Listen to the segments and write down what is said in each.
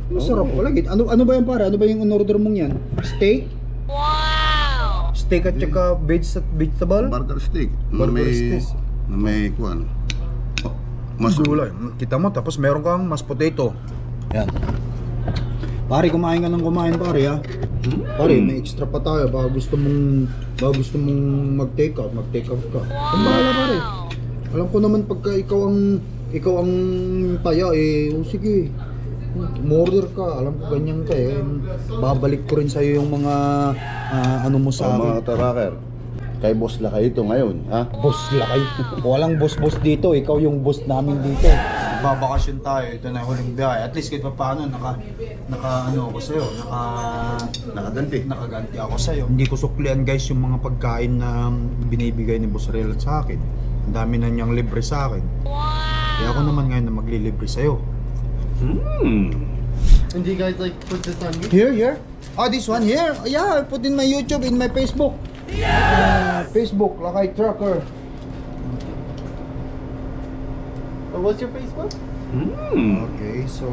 Masarap pala. Ano ba yan pare? Ano ba yung in-order mong yan? Steak? Wow! Steak at saka vegetable? Burger steak. Burger steak. Na may kuwan. Mas gulay. Kita mo, tapos meron kang mashed potato. Yan. Pare, kumain ka ng kumain pare ha. Pare, may extra pa tayo. Baka gusto mong mag-take out ka. Kung bahala pare. Alam ko naman pagka ikaw ang taya sige. Umorder ka. Alam ko ganyan ka babalik ko rin sa'yo yung mga ano mo sa akin. Mga tracker. Kay Boss Lakay ito ngayon, ha? Boss Lakay. Walang boss dito. Ikaw yung boss namin dito. Babakasyon tayo. Ito na huling biyahe. At least kahit pa paano ano ako sa'yo. Nakaganti ako sa'yo. Hindi ko suklian guys yung mga pagkain na binibigay ni Boss Relan sa akin. Ang dami na niyang libre sa akin. Kaya ako naman ngayon na maglilibre sa'yo. And do you guys like put this on YouTube? Here? Oh, this one here? Yeah, I put in my YouTube, in my Facebook. Facebook, Lakay Trucker. What's your Facebook? Okay, so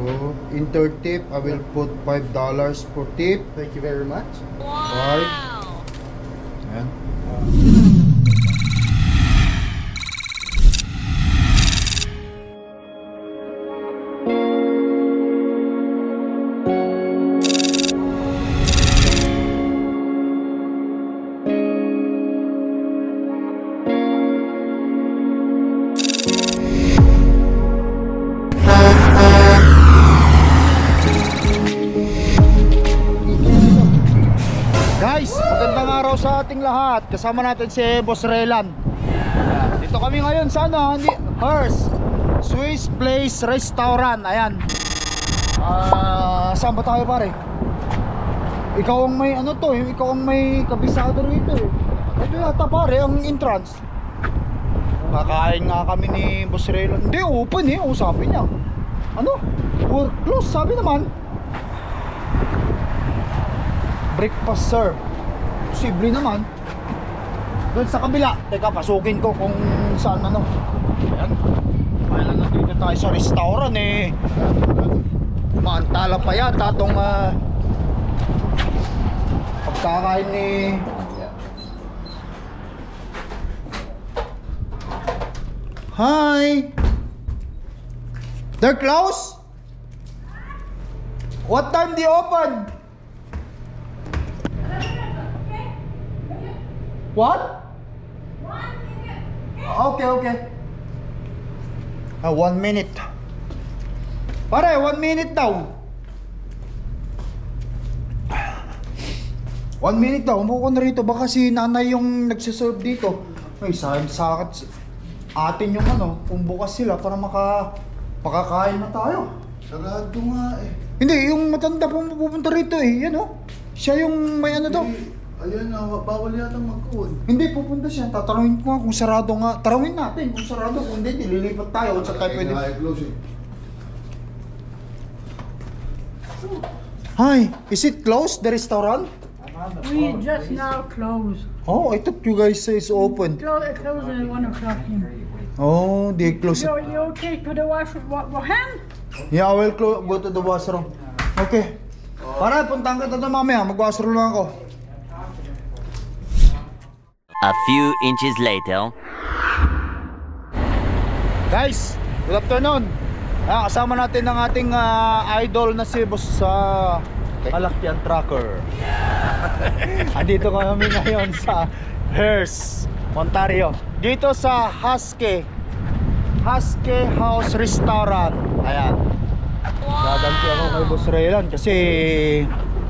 in third tip, I will put $5 per tip. Thank you very much. Wow. Ayan. Guys, magandang araw sa ating lahat. Kasama natin si Boss Relan. Dito kami ngayon sa Hearst Swiss Place Restaurant. Ayan. Saan ba tayo pare? Ikaw ang may ikaw ang may kabisado rito Ito yata pare ang entrance. Kakain nga kami ni Boss Relan. Hindi, open sabi niya. Ano? Or close, sabi naman. Breakfast serve. Posible naman. Doon sa kabila. Teka, pasukin ko kung saan Ayan. Kaya lang nandito tayo sa restaurant Maantala pa yata itong pagkakain ni Hi! They're closed? What time do you open? What? 1 minute. Okay. 1 minute. Pare, 1 minute daw. 1 minute daw. Umuko na rito. Baka si nanay yung nagsiserve dito. Ay, sakit atin yung kung bukas sila para makakain na tayo. Sarado nga Hindi, yung matanda pupunta rito Yan Siya yung may daw. Ayan na, bawal yata mag-code. Hindi, pupunta siya. Tatanungin ko nga kung sarado nga. Tarawin natin kung sarado. Kung hindi, nililipat tayo. Sa tayo pwede. Hi, is it closed, the restaurant? We just now closed. Oh, I thought you guys say it's open. It closed at 1 o'clock. Oh, they close it. You okay to the washroom? Hand? Yeah, I will go to the washroom. Okay. Para, puntahan ka doon mamaya. Mag-washroom lang ako. A few inches later. Guys, good afternoon. Kasama natin ang ating idol na si Boss sa Kalakyan Trucker. Andito kami ngayon sa Hearst, Ontario. Dito sa Husky House Restaurant. Ayan. Gaganti ako kay Boss Relan kasi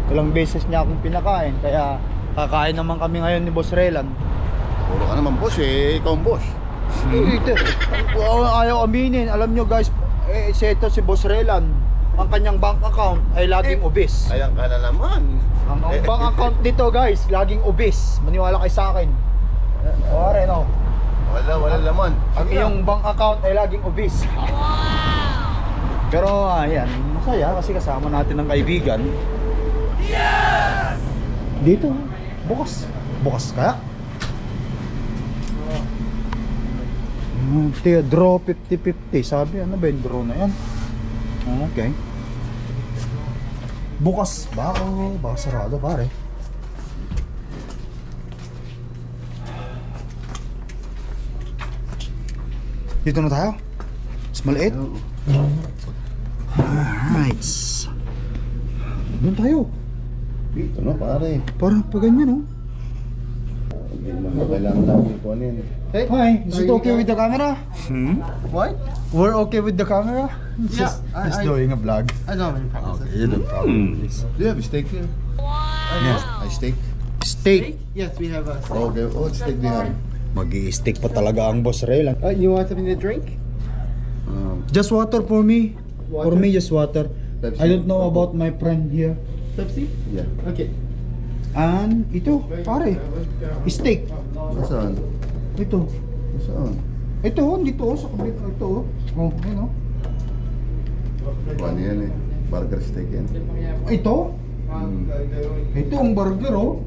ilang beses niya akong pinakain. Kaya kakain naman kami ngayon ni Boss Relan. Puro ka naman boss ikaw ang boss. Ayaw aminin. Alam nyo guys, si Boss Relan, ang kanyang bank account ay laging obese. Ayan ka na naman. Ang bank account dito guys, laging obese. Maniwala kayo sa akin. Pare Wala laman. Ang iyong bank account ay laging obese. Pero ayan, masaya kasi kasama natin ang kaibigan. Dito, bukas kaya? Draw 50-50. Sabi, ano ba yung draw na yan? Okay. Bukas ba o baka sarado pare? Dito na tayo? Mas maliit? Alright. Doon tayo. Dito na pare. Parang pa ganyan, oh. Hindi mo kailangan namin kung ano yan. Hey, Hi, is it are you okay with the camera? What? We're okay with the camera? Yeah, Just I doing a vlog. I don't have any problems. You don't problem. Do you have steak here? Yes. Ay, steak? Steak. Yes, we have a. Okay, what steak do you have? Mag-i-steak pa talaga ang boss Ray lang. You want something to drink? Just water for me. For Water? me, just water. Pepsi? I don't know about my friend here. Pepsi? Yeah. Okay. And ito, pare. Steak. Saan? Ito. Saan? Ito, dito oh, sa kabit. Ito oh. Oh, ayun oh. Ano yan eh? Burger steak yan. Ito. Ito ang burger oh.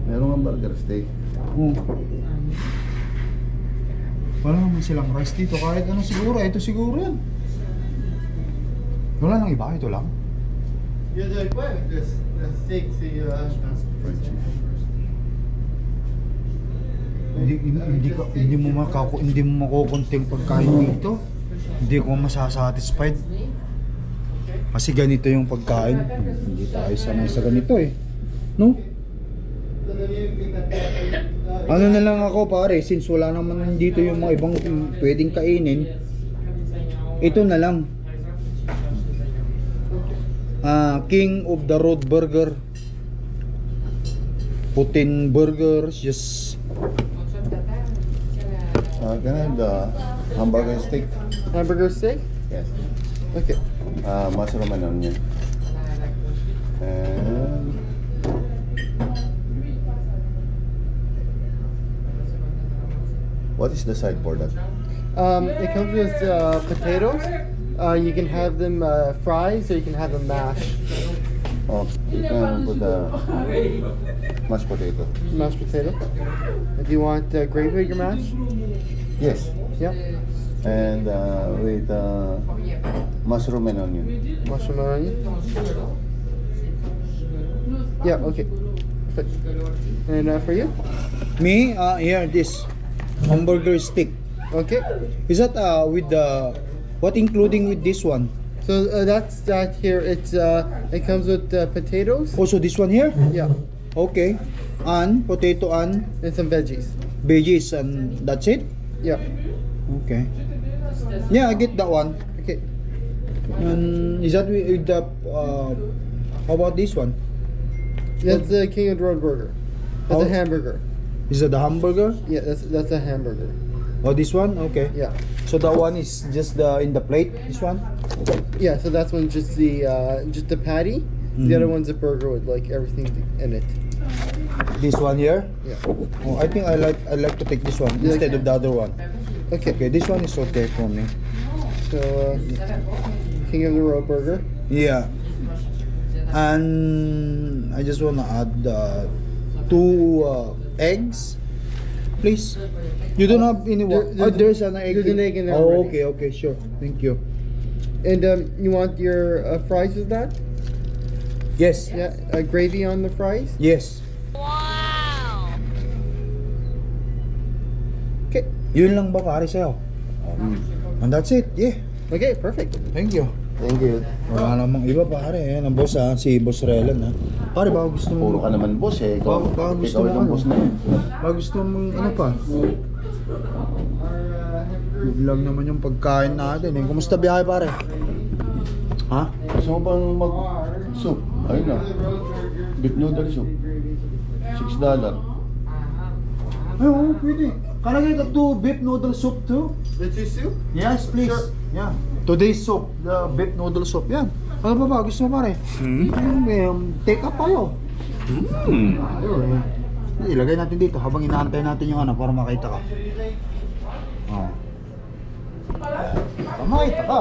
Meron nga burger steak. Oh. Wala naman silang rice dito. Kahit ano siguro. Ito siguro yan. Wala nang iba. Ito lang. You're like, what? This steak, see, Frenchie. Hindi mo makukunting pagkain dito. Hindi ko masasatisfied. Kasi ganito yung pagkain. Hindi tayo sanay sa ganito eh. No? Ano na lang ako pare, since wala naman dito yung mga ibang pwedeng kainin. Ito na lang. King of the Road Burger. Putin Burgers, just Can I have the hamburger steak? Hamburger steak? Yes. Okay. Mushroom and onion. And what is the side for that? It comes with potatoes. You can have them fries or you can have them mashed. Oh, you can put the mashed potato. Mashed potato. Do you want gravy with your mash? Yes. Yeah. And with mushroom and onion. Mushroom and onion? Yeah, okay. Perfect. And for you? me, here this hamburger stick. Okay. Is that with the what including with this one? So that's that here. It comes with potatoes. Also this one here? Yeah. Okay. And potato and And some veggies. veggies and that's it? Yeah. Okay. Yeah, I get that one. Okay. And is that with the how about this one? That's the King of the Road burger. That's a Oh. hamburger. Is that the hamburger? Yeah, that's a hamburger. Oh, this one? Okay. Yeah. So that one is just the in the plate. This one? Yeah, so that's one just the patty. The other one's a burger with like everything in it. This one here? Yeah. Oh, I think I like to take this one You like instead of the other one. Okay. Okay, this one is okay for me. So King of the Road burger. Yeah. And I just wanna add 2 eggs, please. You don't have any there's an egg. There's an egg in there Oh, already. okay, sure. Thank you. And you want your fries with that? Yes. Yeah, gravy on the fries. Yes. Okay. Yun lang ba pare sa'yo? And that's it. Yeah. Okay, perfect. Thank you. Thank you. Wala namang iba pare. Yan ang boss si Boss Relan ha. Pare baka gusto mo. Puro ka naman boss eh. Baka gusto mo Ikaw yung ano? boss na yun. Baka gusto mong ano pa? Vlog naman yung pagkain natin eh. Kumusta biyahe pare? Ha? Gusto mo bang mag-soup? Ayun na. Beef noodle soup. $6. Ay, oo, pwede. Can I get a 2 beef noodle soup too? The two soup? Yes, please. Sure. Yeah. Today's soup, the beef noodle soup. Yan. Ano pa ba? Gusto mo pare? Take up tayo. Ayun. Ilagay natin dito habang inaantay natin yung ano para makita ka. Oh. Para makita ka.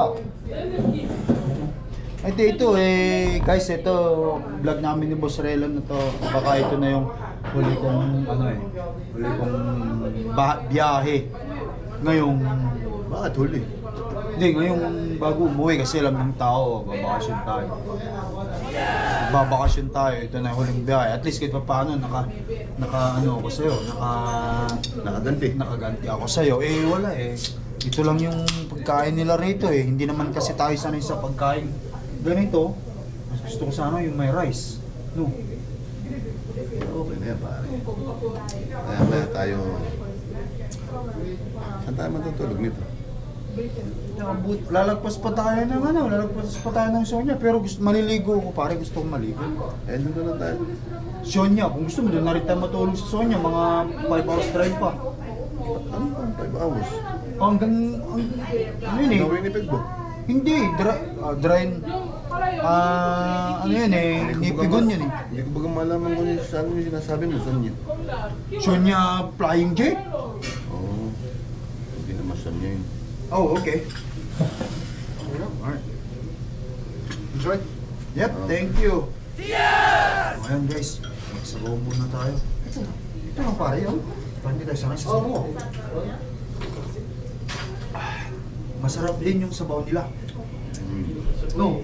Ito guys, ito vlog namin ni Boss Relan na to. Baka ito na yung huli kong biyahe ngayong Bakit huli? Hindi, ngayong bago umuwi kasi alam ng tao, babakasyon tayo. Babakasyon tayo, ito na yung huling biyahe. At least kahit pa paano, ano ako sa'yo, nakaganti ako sa'yo. Eh wala eh. Ito lang yung pagkain nila rito eh. Hindi naman kasi tayo sanay sa pagkain ganito. Mas gusto ko sana yung may rice. No? Okay na yan, pare. Kaya tayo... Saan tayo matutulog nito? Lalagpas pa tayo ng Sonya, pero maliligo ako pare, gusto kong maligo. Eh, doon na lang tayo. Sonya, kung gusto mo doon na rin tayo matulog sa Sonya, mga 5 hours drive pa. Ano pa? 5 hours? Hanggang, ano yun eh? Gawin ni Pegbo. Hindi, ano yun eh, nipigon yun eh. Hindi ko baga malaman kung saan yung sinasabi mo, saan yun? Sonya flying jet? Oo. Hindi naman saan yun. Oh, okay. Alright. Enjoy. Yep, thank you. Yeah! Ayan guys, magsabaw muna tayo. Ito lang pare yun. Hindi tayo sanay sa sabaw. Masarap din yung sabaw nila. No.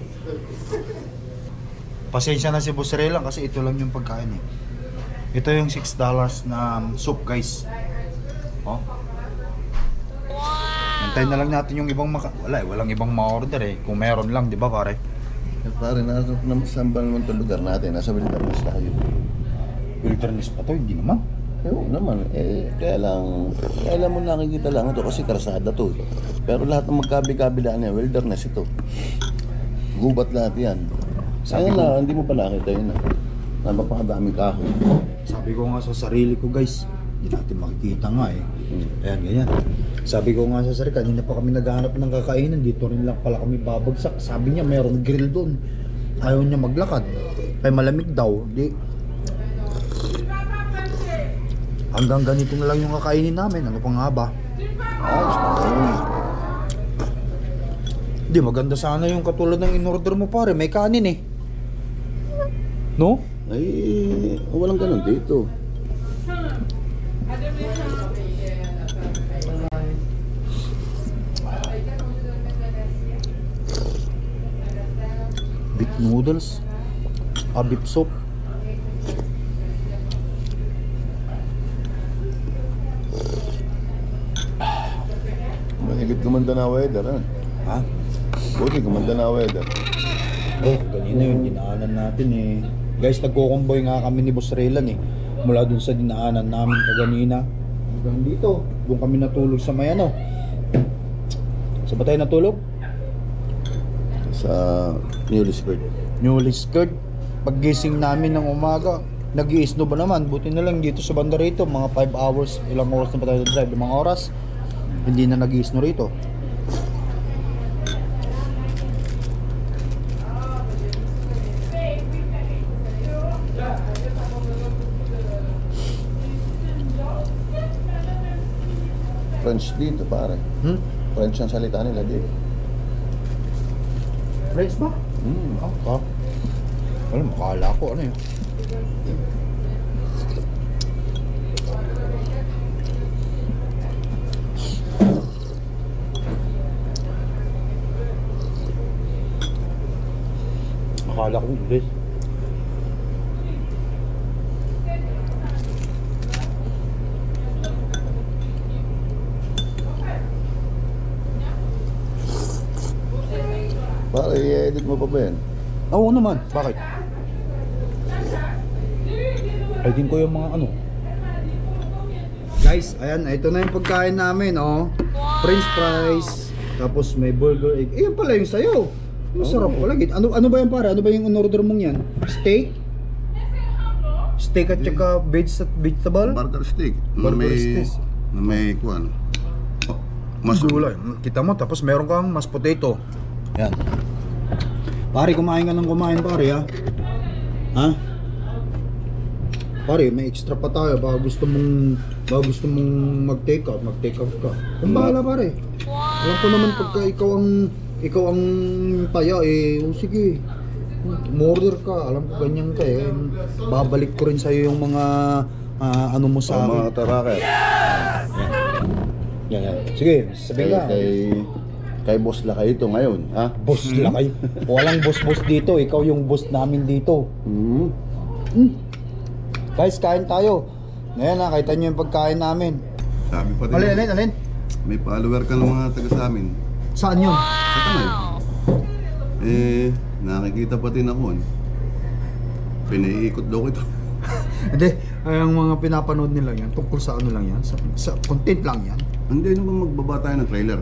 Pasensya na si Boss Ray lang kasi ito lang yung pagkain eh. Ito yung $6 na soup guys. Oh. Antayin na lang natin yung ibang walang ibang ma-order eh. Kung meron lang, di ba pare? Eh, pare, saan ba naman itong lugar natin? Nasa Wilderness tayo. Wilderness pa to, hindi naman. Oo naman, kaya lang mo nakikita lang ito kasi karsada to. Pero lahat ng magkabi-kabila niya, wilderness ito. Gubat lahat yan. Sayang na, hindi mo pa nakita yun. Napakadaming kahoy. Sabi ko nga sa sarili ko guys, hindi natin makikita nga eh. Ayan, ganyan. Sabi ko nga sa sarili, kanina pa kami naghahanap ng kakainan, dito rin lang pala kami babagsak. Sabi niya mayroong grill doon. Ayaw niya maglakad. Ay malamig daw. Di. Hanggang ganito na lang yung kakainin namin. Ano pa nga ba? Di, maganda sana yung katulad ng in-order mo pare. May kanin eh. No? Ay, walang ganun dito. Beef noodles. Beef soup. Mahigit gumanda na weather, ha? Ha? Buti gumanda na weather. Oh, ganina yun, dinaanan natin eh. Guys, nagko-convoy nga kami ni Boss Raylan eh. Mula dun sa dinaanan namin kaganina. Hanggang dito, doon kami natulog sa may ano. Saan ba tayo natulog? Sa Newly Skirt. Newly Skirt. Paggising namin ng umaga, nag-i-snow ba naman? Buti na lang dito sa banda rito, mga 5 hours, ilang oras na pa tayo drive, mga oras. Hindi na nag-i-snow rito. French dito, pare. French ang salita nila dito. French ba? Oh. Wala, makala ko ano yun. Akala ko English. Pare, i-edit mo pa ba yan? Oo naman. Bakit? Pwedeng ko yung mga ano. Guys, ayan. Ito na yung pagkain namin, oh. French fries. Tapos may burger egg. Eh, yan pala yung sayo. Masarap pala. Ano ba yan pare? Ano ba yung in-order mong yan? Steak? Steak at saka vegetable? Burger steak. Burger steak. Na may kuwan. Mas gulay. Kita mo, tapos meron kang mashed potato. Yan. Pare, kumain ka ng kumain pare ha. Ha? Pare, may extra pa tayo. Baka gusto mong mag-take out ka. Kung bahala pare. Alam ko naman pagka ikaw ang taya eh, sige. Umorder ka, alam ko ganyan ka eh. Babalik ko rin sa'yo yung mga ano mo sa akin. Mga taraket. Yan. Sige, sabihin ka. Kay boss lakay ito ngayon, ha? Boss lakay. Walang boss-boss dito. Ikaw yung boss namin dito. Guys, kain tayo. Ngayon nakita nyo yung pagkain namin. Sabi pa din. Alin? May follower ka ng mga taga sa amin. Saan yun? Sa kanal. Nakikita pati na ko. Pinaiikot daw ito. Hindi, ang mga pinapanood nila yan, tungkol sa ano lang yan, sa content lang yan. Hindi naman magbaba tayo ng trailer.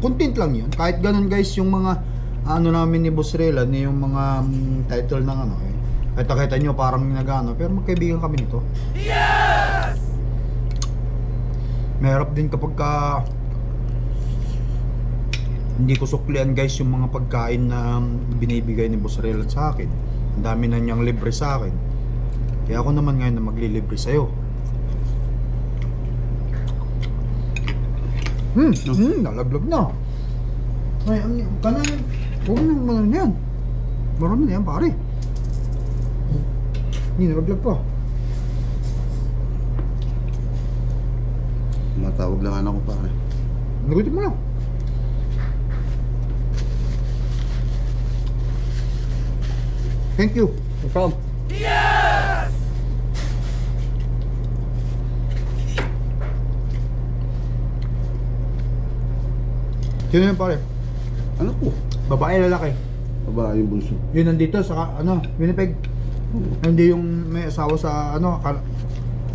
Content lang yun. Kahit ganun guys, yung mga ano namin ni Boss Relan, yung mga title ng ano eh. Kahit nakita nyo parang nagano, pero magkaibigan kami nito. Yes! Mahirap din kapag ka hindi ko suklian guys yung mga pagkain na binibigay ni Boss Relan sa akin. Ang dami na niyang libre sa akin. Kaya ako naman ngayon na maglilibre sa'yo. Nalaglag na. Ay, kanan. Huwag na naman yan. Marami na yan pare. Hindi nalaglag pa. Matawag lang ako pare. Nagutin mo lang. Thank you. No problem. Sino yun pare? Ano po? Babae, lalaki? Babae yung bunso. Yun nandito sa ano, Winnipeg. Hindi yung may asawa sa ano,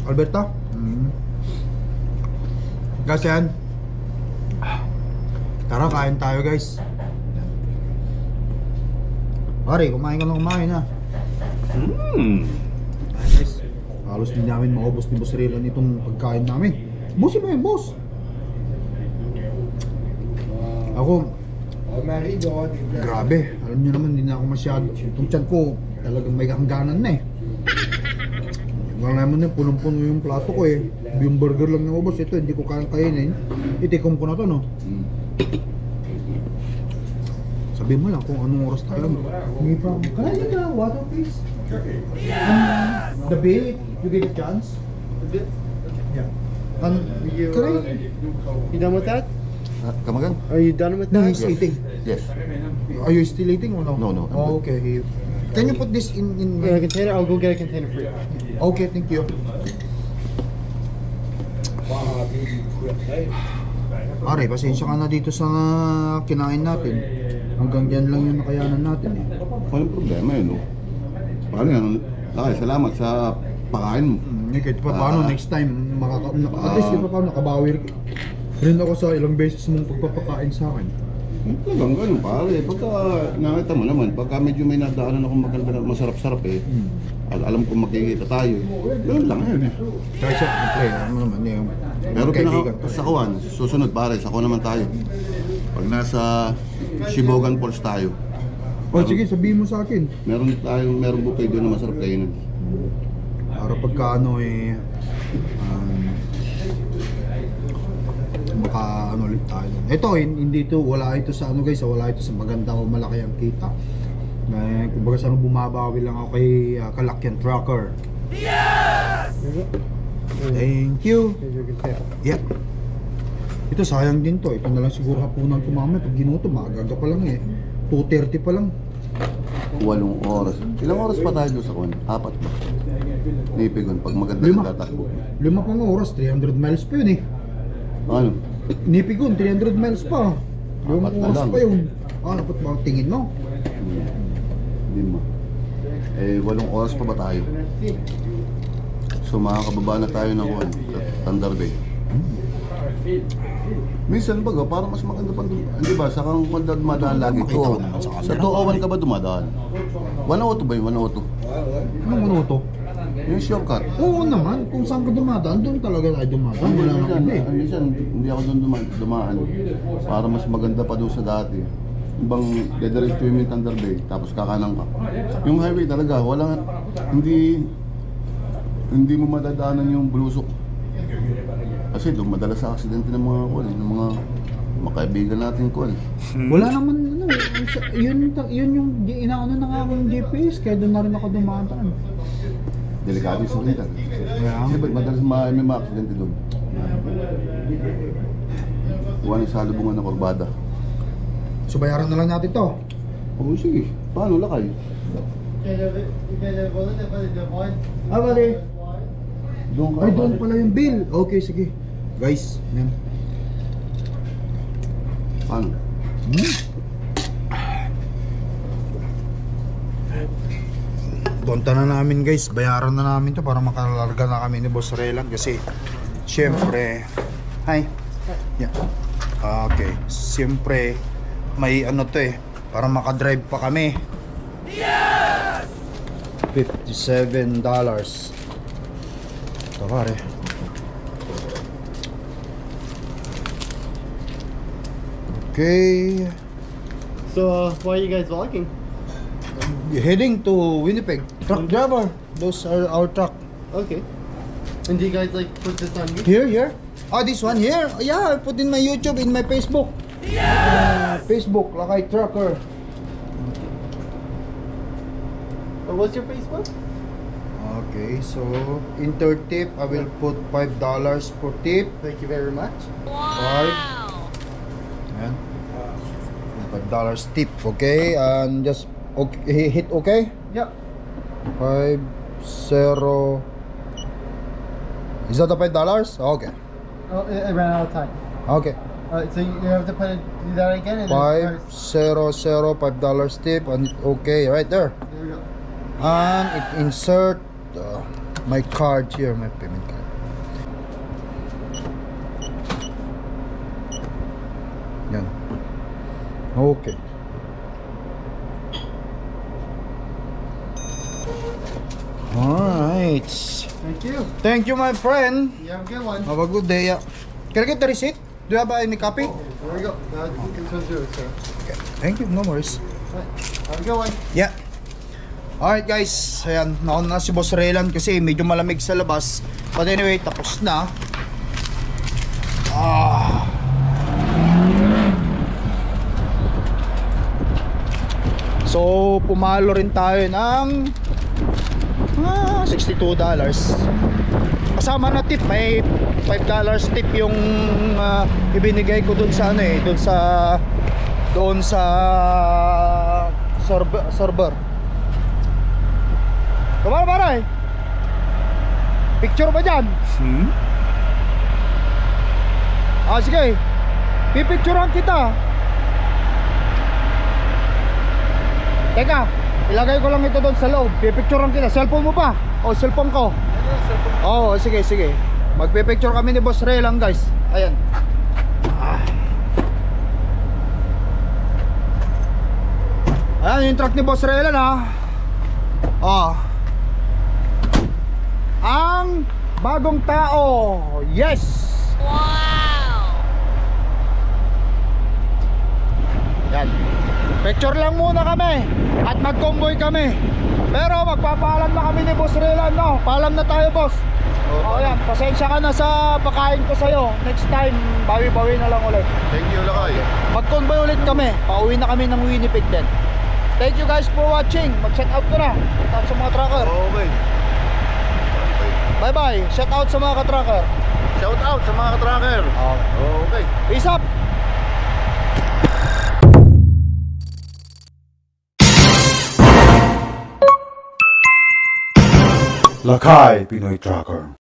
Alberta. Kasi yan. Tara, kain tayo guys. Pare, kumain ka na kumain ha. Ayan guys, halos hindi namin maubos ni Boss Relan itong pagkain namin. Boss mo yan, boss. Ako, grabe, alam niyo naman, hindi na ako masyado. Itong tiyan ko, talagang may hangganan na eh. Wala naman na, punong-puno yung plato ko eh. Yung burger lang na ubos, ito hindi ko kayang kainin. Itikom ko na to, no? Sabi mo lang kung anong oras tayo. Hindi pa. Can I get a water please? The bill, you get a chance? The bill? Yeah. You, Can I? you done with that? Kamagan? Are you done with No, that? he's eating. Yes. Are you still eating or no? No, no, I'm Oh, good. okay. Can you put this in A container? I'll go get a container for you. Okay, thank you. Pare, pasensya ka na dito sa kinain natin. Hanggang dyan lang yung nakayanan natin eh. Walang problema yun, no? Paano yan? Salamat sa pakain mo. Kahit pa paano next time, at least kahit pa paano nakabawi rin ako sa ilang beses mong pagpapakain sa akin. Talagang ganun pare. Pagka nakita mo naman, pagka medyo may nadaanan akong maganda na masarap-sarap eh. Alam ko makikita tayo. Ganun lang yun eh. Kaya siya, pre, ano naman yung Pero kaibigan. sa Kawan, susunod pare, sa Kawan naman tayo. Pag nasa Shibogan Falls tayo, O sige, sabihin mo sa akin. meron buffet doon na masarap kainin. Para pagka ano eh, maka ano ulit tayo. Ito, hindi ito, wala ito sa ano guys, wala ito sa maganda o malaki ang kita. Kumbaga sa ano, bumabawi lang ako kay Kalakyan Trucker. Yes! Thank you. Here's your container. Yeah. Ito sayang din to. Ito na lang siguro hapunan ko mamaya. Pag ginuto, maaga pa lang eh. 2:30 pa lang. 8 oras. Ilang oras pa tayo doon sa Kawan? 4 ba? Nipigon, pag maganda 5. na tatakbo. 5 pang oras, 300 miles pa yun eh. Ano? Nipigon, 300 miles pa. 5 Apat na oras lang. pa yun. Dapat ba ang tingin mo? Hindi mo. 8 oras pa ba tayo? So makakababa na tayo ng Kawan, Thunder Bay. Minsan baga, parang mas maganda pa doon. Hindi ba, sa kang dumadaan lagi Makita ko. ko naman sa Sa 201 ka ba dumadaan? 102 ba yun? 102? Anong minuto? Yung shortcut. Oo naman, kung saan ka dumadaan, doon talaga tayo dumadaan. Wala nang iba eh. Minsan, hindi ako doon dumaan. Para mas maganda pa doon sa dati. Ibang dediretso yung Thunder Bay, tapos kakanan ka. Yung highway talaga, wala, hindi mo madadaanan yung blusok. Kasi doon madalas sa aksidente ng mga kaibigan natin Wala naman, ano, yun yung inaano na nga akong GPS, kaya doon na rin ako dumadaan. Delikado yung saklitan. Kasi ba't madalas may mga aksidente doon? Huwag yung salubungan ng kurbada. So bayaran na lang natin to. Oh, sige. Paano lakay? Ah, bali. Doon ka. Ay, doon pala yung bill. Okay, sige. Guys, yan. Paano? Punta na namin guys, bayaran na namin to para makalarga na kami ni Boss Relan kasi syempre, hi. Yeah. Okay, syempre may ano to eh, para makadrive pa kami. Yes! $57. Ito pare. Okay. So, why are you guys vlogging? Heading to Winnipeg. Truck driver. Those are our truck. Okay. And do you guys like put this on YouTube? Here. Oh, this one here. Yeah, I put in my YouTube, in my Facebook. Yeah. Facebook, Lakay Trucker. What's your Facebook? Okay, so inter tip, I will put $5 per tip. Thank you very much. Ayan. $5 tip, okay? And just okay, hit okay? Yep. 50. Is that the $5? Okay. Oh, I ran out of time. Okay. So you have to do that again. And then $5 tip and okay, right there. There we go. And it insert my card here, my payment card. Yan. Okay. Alright. Thank you. Thank you, my friend. You have a good one. Have a good day. Can I get the receipt? Do you have any copy? There we go. This one's yours, sir. Okay. Thank you. No worries. Right. Have a good one. Yeah. Alright guys, ayan, nauna na si Boss Relan kasi medyo malamig sa labas. But anyway, tapos na. So, pumalo rin tayo ng $62. Kasama na tip, may $5 tip yung ibinigay ko dun sa ano eh, doon sa server. Kumara pare, picture ba dyan? Sige, pipicturean kita. Teka, ilagay ko lang ito doon sa loob. Pipicturean kita, cellphone mo pa? O cellphone ko? Oo, sige, sige. Magpipicture kami ni Boss Relan guys. Ayan. Ayan yung truck ni Boss Relan ha. Ang bagong tao. Yes. Wow. Yan. Picture lang muna kami at mag-convoy kami. Pero magpapaalam na kami ni Boss Relan, no? Paalam na tayo, boss. Yan, pasensya ka na sa pakain ko sa'yo. Next time, bawi-bawi na lang ulit. Thank you, lakay. Mag-convoy ulit kami. Pauwi na kami ng Winnipeg din. Thank you guys for watching. Mag-shout out ko na. Shout out sa mga trucker. Okay. Bye bye. Shout out sa mga ka-trucker. Shout out sa mga ka-tracker. Okay. Peace up. Lakay Pinoy Trucker.